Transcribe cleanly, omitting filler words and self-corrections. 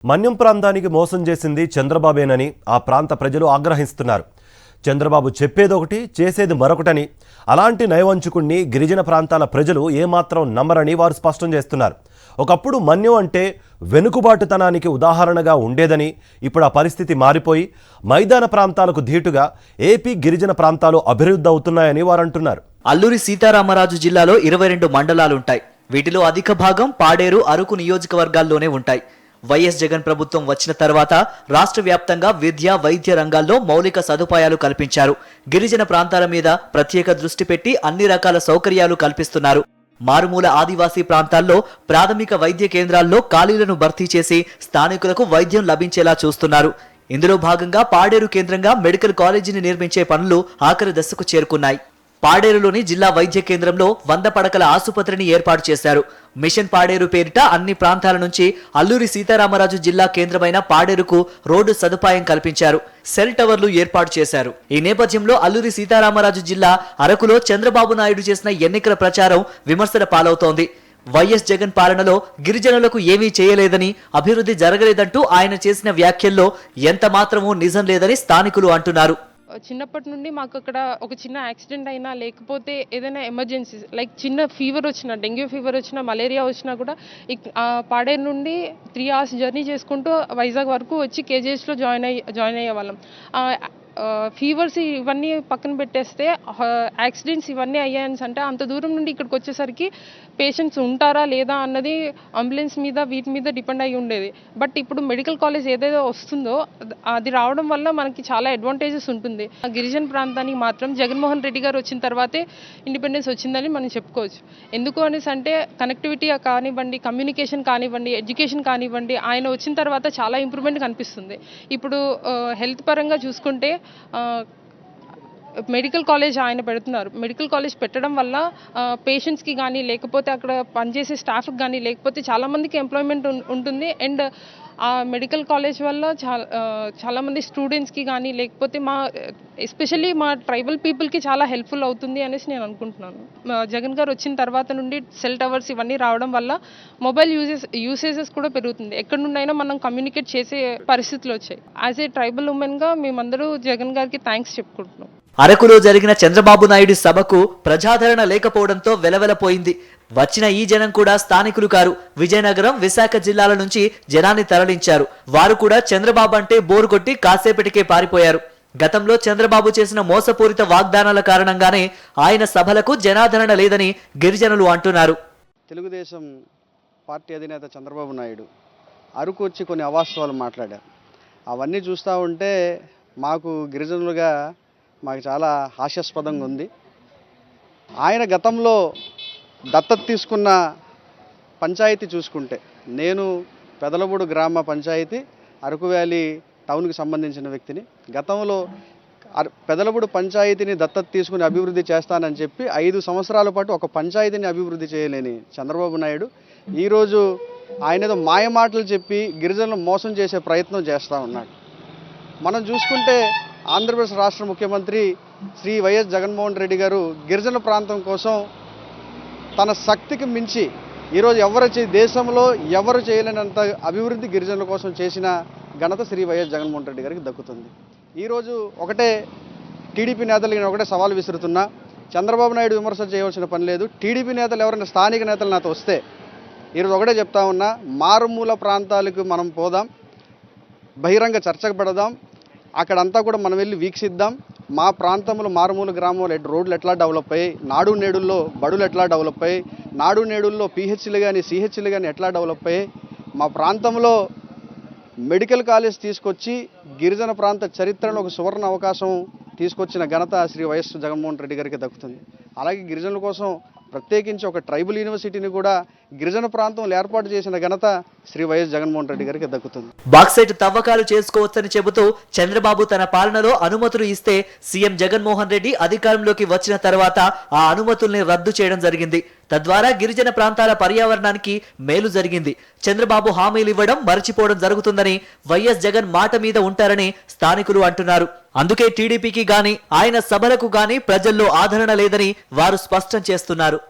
మన్యం ప్రాంతానికి మోసం చేసింది చంద్రబాబేనని ఆ ప్రాంత ప్రజలు ఆగ్రహిస్తున్నారు. చంద్రబాబు చెప్పేదొకటి చేసేది మరొకటని, అలాంటి నయవంచుకుణ్ణి గిరిజన ప్రాంతాల ప్రజలు ఏమాత్రం నమ్మరని వారు స్పష్టం చేస్తున్నారు. ఒకప్పుడు మన్యం అంటే వెనుకబాటుతనానికి ఉదాహరణగా ఉండేదని, ఇప్పుడు ఆ పరిస్థితి మారిపోయి మైదాన ప్రాంతాలకు ధీటుగా ఏపీ గిరిజన ప్రాంతాలు అభివృద్ధి అవుతున్నాయని వారు అంటున్నారు. అల్లూరి సీతారామరాజు జిల్లాలో 22 మండలాలుంటాయి. వీటిలో అధిక భాగం పాడేరు, అరకు నియోజకవర్గాల్లోనే ఉంటాయి. వైఎస్ జగన్ ప్రభుత్వం వచ్చిన తర్వాత రాష్ట్ర వ్యాప్తంగా విద్య, వైద్య రంగాల్లో మౌలిక సదుపాయాలు కల్పించారు. గిరిజన ప్రాంతాల మీద ప్రత్యేక దృష్టి పెట్టి అన్ని రకాల సౌకర్యాలు కల్పిస్తున్నారు. మారుమూల ఆదివాసీ ప్రాంతాల్లో ప్రాథమిక వైద్య కేంద్రాల్లో ఖాళీలను భర్తీ చేసి స్థానికులకు వైద్యం లభించేలా చూస్తున్నారు. ఇందులో భాగంగా పాడేరు కేంద్రంగా మెడికల్ కాలేజీని నిర్మించే పనులు ఆఖరి దశకు చేరుకున్నాయి. పాడేరులోని జిల్లా వైద్య కేంద్రంలో 100 పడకల ఆసుపత్రిని ఏర్పాటు చేశారు. మిషన్ పాడేరు పేరిట అన్ని ప్రాంతాల నుంచి అల్లూరి సీతారామరాజు జిల్లా కేంద్రమైన పాడేరుకు రోడ్డు సదుపాయం కల్పించారు. సెల్ టవర్లు ఏర్పాటు చేశారు. ఈ నేపథ్యంలో అల్లూరి సీతారామరాజు జిల్లా అరకులో చంద్రబాబు నాయుడు చేసిన ఎన్నికల ప్రచారం విమర్శల పాలవుతోంది. వైఎస్ జగన్ పాలనలో గిరిజనులకు ఏమీ చేయలేదని, అభివృద్ధి జరగలేదంటూ ఆయన చేసిన వ్యాఖ్యల్లో ఎంత మాత్రమూ నిజం లేదని స్థానికులు అంటున్నారు. చిన్నప్పటి నుండి మాకు అక్కడ ఒక చిన్న యాక్సిడెంట్ అయినా, లేకపోతే ఏదైనా ఎమర్జెన్సీ లైక్ చిన్న ఫీవర్ వచ్చినా, డెంగ్యూ ఫీవర్ వచ్చినా, మలేరియా వచ్చినా కూడా పాడేరు నుండి 3 hours జర్నీ చేసుకుంటూ వైజాగ్ వరకు వచ్చి కేజీహెచ్లో జాయిన్ అయ్యేవాళ్ళం. ఫీవర్స్ ఇవన్నీ పక్కన పెట్టేస్తే యాక్సిడెంట్స్ ఇవన్నీ అయ్యాయని అంటే అంత దూరం నుండి ఇక్కడికి వచ్చేసరికి పేషెంట్స్ ఉంటారా లేదా అన్నది అంబులెన్స్ మీద వీటి మీద డిపెండ్ అయ్యి ఉండేది. బట్ ఇప్పుడు మెడికల్ కాలేజ్ ఏదైతే వస్తుందో అది రావడం వల్ల మనకి చాలా అడ్వాంటేజెస్ ఉంటుంది. గిరిజన ప్రాంతానికి మాత్రం జగన్మోహన్ రెడ్డి గారు వచ్చిన తర్వాతే ఇండిపెండెన్స్ వచ్చిందని మనం చెప్పుకోవచ్చు. ఎందుకు అనేసి అంటే కనెక్టివిటీ కానివ్వండి, కమ్యూనికేషన్ కానివ్వండి, ఎడ్యుకేషన్ కానివ్వండి, ఆయన వచ్చిన తర్వాత చాలా ఇంప్రూవ్మెంట్ కనిపిస్తుంది. ఇప్పుడు హెల్త్ పరంగా చూసుకుంటే మెడికల్ కాలేజ్ ఆయన పెడుతున్నారు. మెడికల్ కాలేజ్ పెట్టడం వల్ల పేషెంట్స్కి కానీ, లేకపోతే అక్కడ పనిచేసే స్టాఫ్కి కానీ, లేకపోతే చాలామందికి ఎంప్లాయ్మెంట్ ఉంటుంది. అండ్ ఆ మెడికల్ కాలేజ్ వల్ల చాలామంది స్టూడెంట్స్కి కానీ, లేకపోతే ఎస్పెషల్లీ మా ట్రైబల్ పీపుల్కి చాలా హెల్ప్ఫుల్ అవుతుంది అనేసి నేను అనుకుంటున్నాను. జగన్ గారు వచ్చిన తర్వాత నుండి సెల్ టవర్స్ ఇవన్నీ రావడం వల్ల మొబైల్ యూసేజెస్ కూడా పెరుగుతుంది. ఎక్కడి నుండైనా మనం కమ్యూనికేట్ చేసే పరిస్థితులు వచ్చాయి. యాజ్ ఏ ట్రైబల్ ఉమెన్గా మేమందరూ జగన్ గారికి థ్యాంక్స్ చెప్పుకుంటున్నాం. అరకులో జరిగిన చంద్రబాబు నాయుడు సభకు ప్రజాదరణ లేకపోవడంతో వెలవెలపోయింది. వచ్చిన ఈ జనం కూడా స్థానికులు కారు. విజయనగరం, విశాఖ జిల్లాల నుంచి జనాన్ని తరలించారు. వారు కూడా చంద్రబాబు అంటే బోరు కొట్టి కాసేపటికే పారిపోయారు. గతంలో చంద్రబాబు చేసిన మోసపూరిత వాగ్దానాల కారణంగానే ఆయన సభలకు జనాదరణ లేదని గిరిజనులు అంటున్నారు. తెలుగుదేశం పార్టీ అధినేత చంద్రబాబు నాయుడు అరకు వచ్చి కొన్ని అవాస్తవాలు మాట్లాడారు. అవన్నీ చూస్తూ ఉంటే మాకు గిరిజనులుగా మాకు చాలా హాస్యాస్పదంగా ఉంది. ఆయన గతంలో దత్తత తీసుకున్న పంచాయతీ చూసుకుంటే, నేను పెదలబూడు గ్రామ పంచాయతీ అరకు వ్యాలీ టౌన్కి సంబంధించిన వ్యక్తిని. గతంలో పెదలబూడు పంచాయతీని దత్తత తీసుకుని అభివృద్ధి చేస్తానని చెప్పి 5 సంవత్సరాల పాటు ఒక పంచాయతీని అభివృద్ధి చేయలేని చంద్రబాబు నాయుడు ఈరోజు ఆయన ఏదో మాయమాటలు చెప్పి గిరిజనులను మోసం చేసే ప్రయత్నం చేస్తూ ఉన్నాడు. మనం చూసుకుంటే ఆంధ్రప్రదేశ్ రాష్ట్ర ముఖ్యమంత్రి శ్రీ వైఎస్ జగన్మోహన్ రెడ్డి గారు గిరిజన ప్రాంతం కోసం తన శక్తికి మించి ఈరోజు దేశంలో ఎవరు చేయలేనంత అభివృద్ధి గిరిజనుల కోసం చేసిన ఘనత శ్రీ వైఎస్ జగన్మోహన్ రెడ్డి గారికి దక్కుతుంది. ఈరోజు ఒకటే టీడీపీ నేతలు నేను ఒకటే సవాల్ విసురుతున్నా, చంద్రబాబు నాయుడు విమర్శ చేయవలసిన పని లేదు. టీడీపీ నేతలు ఎవరైనా స్థానిక నేతలు నాతో వస్తే ఈరోజు ఒకటే చెప్తా ఉన్నా, మారుమూల ప్రాంతాలకు మనం పోదాం, బహిరంగ చర్చకు పెడదాం, అక్కడంతా కూడా మనం వెళ్ళి వీక్షిద్దాం. మా ప్రాంతంలో మారుమూల గ్రామంలో రోడ్లు ఎట్లా డెవలప్ అయ్యాయి, నాడు నేడుల్లో బడులు ఎట్లా డెవలప్ అయ్యాయి, నాడు నేడుల్లో పీహెచ్లు కానీ సిహెచ్లు కానీ ఎట్లా డెవలప్ అయ్యాయి, మా ప్రాంతంలో మెడికల్ కాలేజ్ తీసుకొచ్చి గిరిజన ప్రాంత చరిత్రలో ఒక సువర్ణ అవకాశం తీసుకొచ్చిన ఘనత శ్రీ వైఎస్ జగన్మోహన్ రెడ్డి గారికి దక్కుతుంది. అలాగే గిరిజనుల కోసం ప్రత్యేకించి ఒక ట్రైబల్ యూనివర్సిటీని కూడా గిరిజన ప్రాంతంలో ఏర్పాటు చేసిన ఘనత శ్రీ వైఎస్ జగన్మోహన్ రెడ్డి గారికి దక్కుతుంది. బాక్సైట్ తవ్వకాలు చేసుకోవచ్చని చెబుతూ చంద్రబాబు తన పాలనలో అనుమతులు ఇస్తే సీఎం జగన్మోహన్ రెడ్డి అధికారంలోకి వచ్చిన తర్వాత ఆ అనుమతుల్ని రద్దు చేయడం జరిగింది. తద్వారా గిరిజన ప్రాంతాల పర్యావరణానికి మేలు జరిగింది. చంద్రబాబు హామీలు ఇవ్వడం మర్చిపోవడం జరుగుతుందని, వైఎస్ జగన్ మాట మీద ఉంటారని స్థానికులు అంటున్నారు. అందుకే టీడీపీకి గాని, ఆయన సభలకు గాని ప్రజల్లో ఆదరణ లేదని వారు స్పష్టం చేస్తున్నారు.